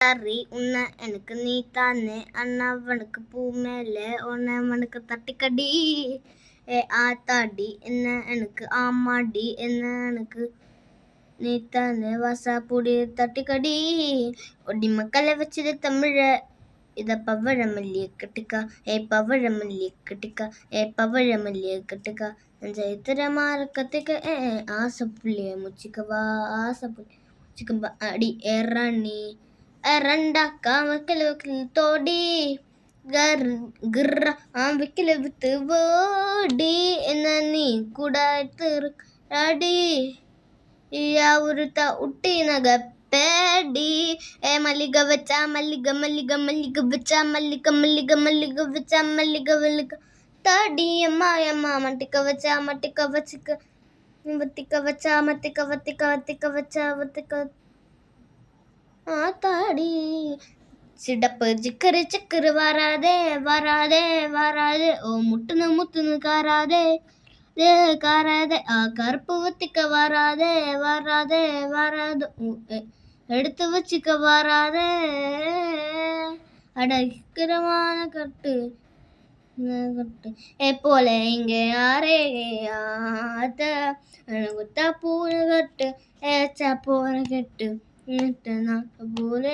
சரி உன்னை எனக்கு நீ தானே அண்ணாவனுக்கு பூ மேலே உன்னை மனுக்கு தட்டிக்கடி ஆத்தாடி என்ன எனக்கு ஆமாடி என்ன எனக்கு நீ தானே வாசா பூடி தட்டிக்கடி ஒடி மக்களை வச்சிரு தமிழ இத பவழமல்லிய கட்டுக்கா பவழமல்லிய கட்டுக்கா பவழமல்லிய கட்டுக்கா ஜெயத்திரமார கத்துக்க ஆசை புள்ளிய முச்சிக்கவா ஆசை புள்ளி முச்சிக்கவா அடி ஏறானி ரெண்டாக்கா வக்கல தோடி விக்கல வித்து ஓடி என்ன நீ கூட அடி யாவுருத்தா உட்டி நக பேடி மல்லிகை வச்சா மல்லிகை மல்லிகை மல்லிகை வச்சா மல்லிகை மல்லிகை மல்லிகை வச்சா மல்லிகை மல்லிகை தாடி அம்மா அம்மா மட்டிக்க வச்சா மட்டிக்க வச்சுக்க வத்திக்க வச்சா மத்திக்க வத்திக்க வத்திக்க வச்சா வத்திக்க ஆத்தாடி சிடப்பு சிக்கரு சிக்கரு வராதே வராதே வராதே ஓ முட்டுனு முத்துனு காராதே காராதே கருப்பு வத்திக்க வராதே வராதே வராது எடுத்து வச்சுக்க வராதே அடக்கிரமான கட்டு போல இங்க யாரே ஆத்த குத்தா பூன கட்டு ஏச்சா போன கட்டு போல